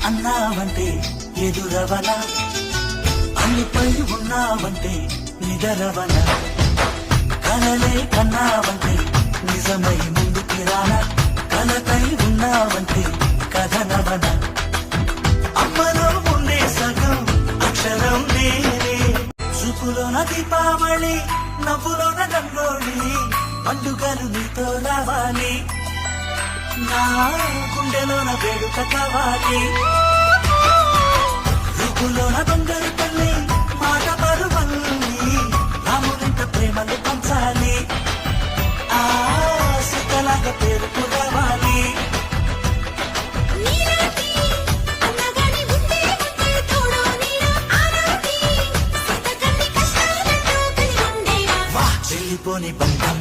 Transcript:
అన్నావంటే ఎదురవన, అన్నిపై ఉన్నావంటే నిదరవన, కలలే కన్నావంటే నిజమై ముందుకి రాన, కలకై ఉన్నావంటే కథనవన. అమ్మలో ఉండే సగం అక్షరం నేనే, చూపులోన దీపావళి, నవ్వులోన రంగోళి, పండుగలు నీతో రావాలి, నా గుండెలోన వేడుక కావాలి. రూపులోన బంగారు పల్లి, మాట పరువల్లి, రామునింట ప్రేమలు పంచాలి, ఆ సీతలాగా పేరుకు రావాలి. చెల్లిపోని బంధం